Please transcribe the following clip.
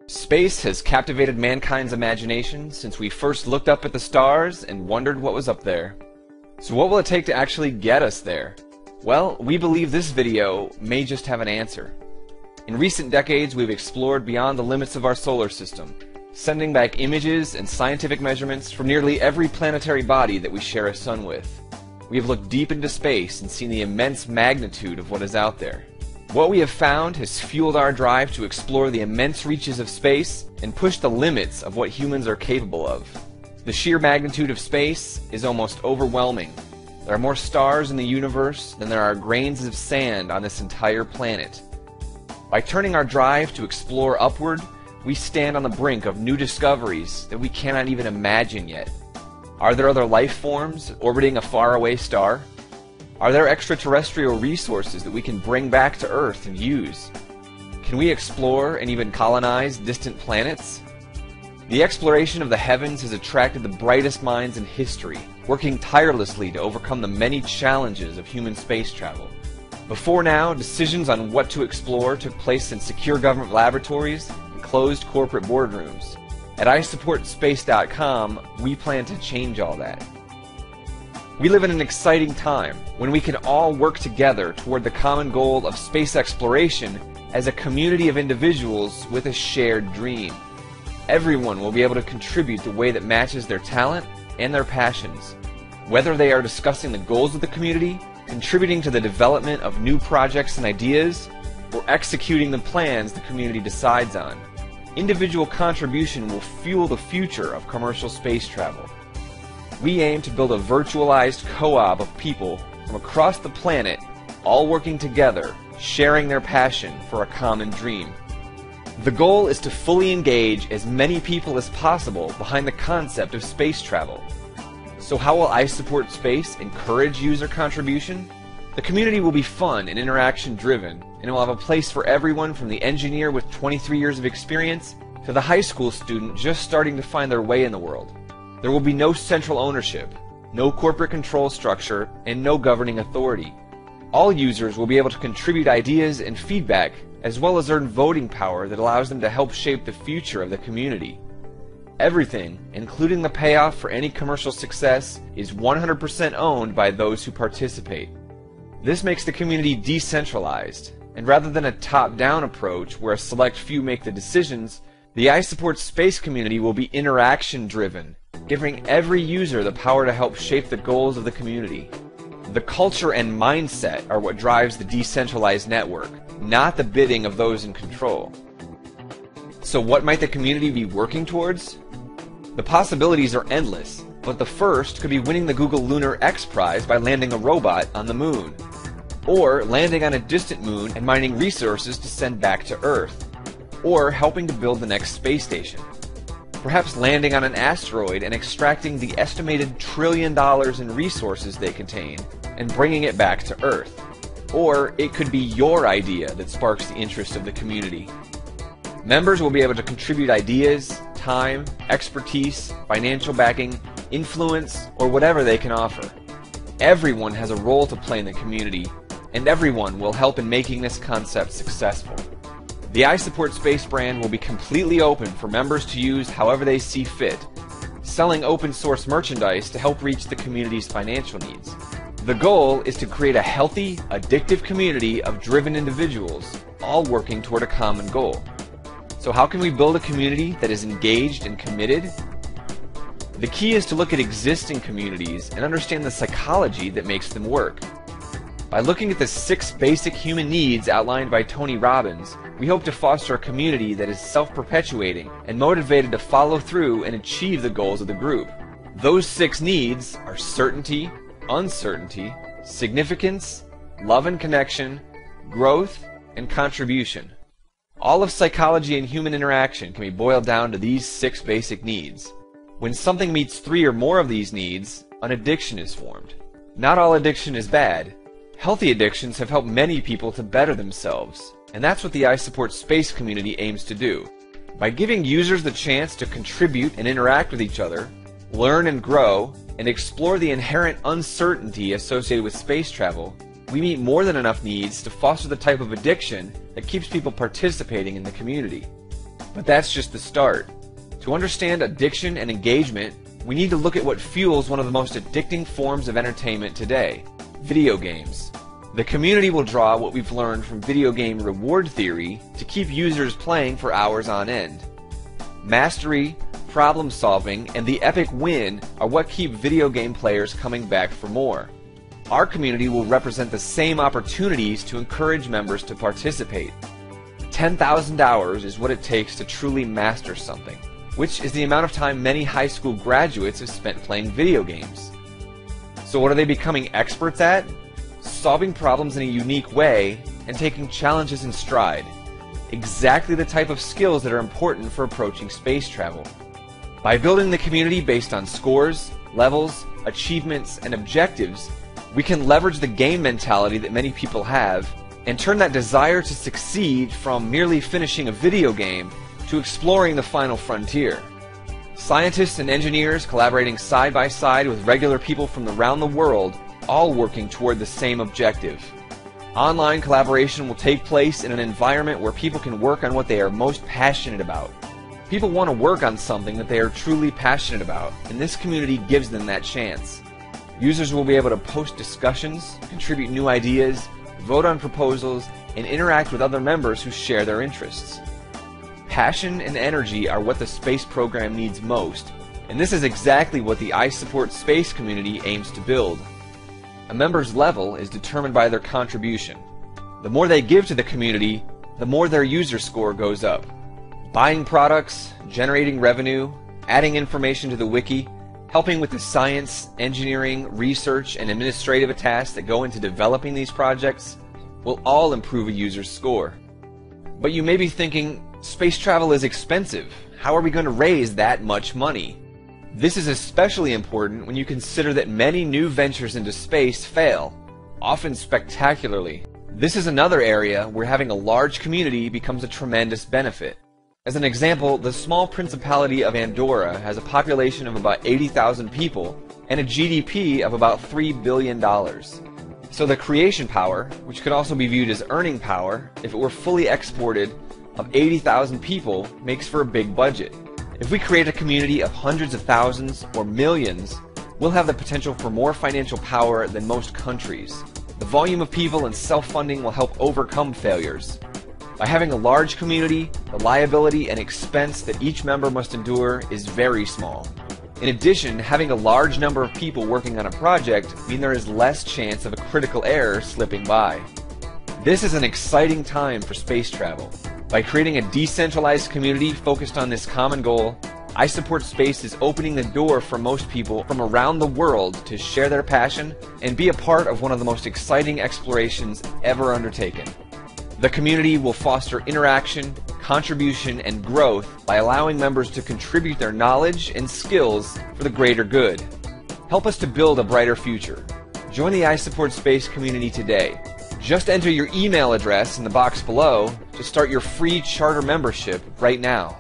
Space has captivated mankind's imagination since we first looked up at the stars and wondered what was up there. So what will it take to actually get us there? Well, we believe this video may just have an answer. In recent decades, we've explored beyond the limits of our solar system, sending back images and scientific measurements from nearly every planetary body that we share a sun with. We have looked deep into space and seen the immense magnitude of what is out there. What we have found has fueled our drive to explore the immense reaches of space and push the limits of what humans are capable of. The sheer magnitude of space is almost overwhelming. There are more stars in the universe than there are grains of sand on this entire planet. By turning our drive to explore upward, we stand on the brink of new discoveries that we cannot even imagine yet. Are there other life forms orbiting a faraway star? Are there extraterrestrial resources that we can bring back to Earth and use? Can we explore and even colonize distant planets? The exploration of the heavens has attracted the brightest minds in history, working tirelessly to overcome the many challenges of human space travel. Before now, decisions on what to explore took place in secure government laboratories and closed corporate boardrooms. At iSupportSpace.com, we plan to change all that. We live in an exciting time when we can all work together toward the common goal of space exploration as a community of individuals with a shared dream. Everyone will be able to contribute the way that matches their talent and their passions. Whether they are discussing the goals of the community, contributing to the development of new projects and ideas, or executing the plans the community decides on, individual contribution will fuel the future of commercial space travel. We aim to build a virtualized co-op of people from across the planet, all working together, sharing their passion for a common dream. The goal is to fully engage as many people as possible behind the concept of space travel. So how will iSupportSpace encourage user contribution? The community will be fun and interaction-driven, and it will have a place for everyone from the engineer with 23 years of experience to the high school student just starting to find their way in the world. There will be no central ownership, no corporate control structure, and no governing authority. All users will be able to contribute ideas and feedback, as well as earn voting power that allows them to help shape the future of the community. Everything, including the payoff for any commercial success, is 100% owned by those who participate. This makes the community decentralized, and rather than a top-down approach where a select few make the decisions, the iSupportSpace community will be interaction-driven, giving every user the power to help shape the goals of the community. The culture and mindset are what drives the decentralized network, not the bidding of those in control. So what might the community be working towards? The possibilities are endless, but the first could be winning the Google Lunar X Prize by landing a robot on the moon, or landing on a distant moon and mining resources to send back to Earth, or helping to build the next space station. Perhaps landing on an asteroid and extracting the estimated $1 trillion in resources they contain and bringing it back to Earth. Or it could be your idea that sparks the interest of the community. Members will be able to contribute ideas, time, expertise, financial backing, influence, or whatever they can offer. Everyone has a role to play in the community, and everyone will help in making this concept successful. The iSupportSpace brand will be completely open for members to use however they see fit, selling open source merchandise to help reach the community's financial needs. The goal is to create a healthy, addictive community of driven individuals, all working toward a common goal. So how can we build a community that is engaged and committed? The key is to look at existing communities and understand the psychology that makes them work. By looking at the 6 basic human needs outlined by Tony Robbins, we hope to foster a community that is self-perpetuating and motivated to follow through and achieve the goals of the group. Those 6 needs are certainty, uncertainty, significance, love and connection, growth, and contribution. All of psychology and human interaction can be boiled down to these 6 basic needs. When something meets 3 or more of these needs, an addiction is formed. Not all addiction is bad. Healthy addictions have helped many people to better themselves, and that's what the iSupportSpace community aims to do. By giving users the chance to contribute and interact with each other, learn and grow, and explore the inherent uncertainty associated with space travel, we meet more than enough needs to foster the type of addiction that keeps people participating in the community. But that's just the start. To understand addiction and engagement, we need to look at what fuels one of the most addicting forms of entertainment today: video games. The community will draw what we've learned from video game reward theory to keep users playing for hours on end. Mastery, problem solving, and the epic win are what keep video game players coming back for more. Our community will represent the same opportunities to encourage members to participate. 10,000 hours is what it takes to truly master something, which is the amount of time many high school graduates have spent playing video games. So what are they becoming experts at? Solving problems in a unique way and taking challenges in stride. Exactly the type of skills that are important for approaching space travel. By building the community based on scores, levels, achievements, and objectives, we can leverage the game mentality that many people have and turn that desire to succeed from merely finishing a video game to exploring the final frontier. Scientists and engineers collaborating side by side with regular people from around the world, all working toward the same objective. Online collaboration will take place in an environment where people can work on what they are most passionate about. People want to work on something that they are truly passionate about, and this community gives them that chance. Users will be able to post discussions, contribute new ideas, vote on proposals, and interact with other members who share their interests. Passion and energy are what the space program needs most, and this is exactly what the iSupport Space community aims to build. A member's level is determined by their contribution. The more they give to the community, the more their user score goes up. Buying products, generating revenue, adding information to the wiki, helping with the science, engineering, research, and administrative tasks that go into developing these projects will all improve a user's score. But you may be thinking, space travel is expensive. How are we going to raise that much money? This is especially important when you consider that many new ventures into space fail, often spectacularly. This is another area where having a large community becomes a tremendous benefit. As an example, the small Principality of Andorra has a population of about 80,000 people and a GDP of about $3 billion. So the creation power, which could also be viewed as earning power if it were fully exported, of 80,000 people makes for a big budget. If we create a community of hundreds of thousands or millions, we'll have the potential for more financial power than most countries. The volume of people and self-funding will help overcome failures. By having a large community, the liability and expense that each member must endure is very small. In addition, having a large number of people working on a project means there is less chance of a critical error slipping by. This is an exciting time for space travel. By creating a decentralized community focused on this common goal, iSupport Space is opening the door for most people from around the world to share their passion and be a part of one of the most exciting explorations ever undertaken. The community will foster interaction, contribution, and growth by allowing members to contribute their knowledge and skills for the greater good. Help us to build a brighter future. Join the iSupport Space community today. Just enter your email address in the box below to start your free charter membership right now.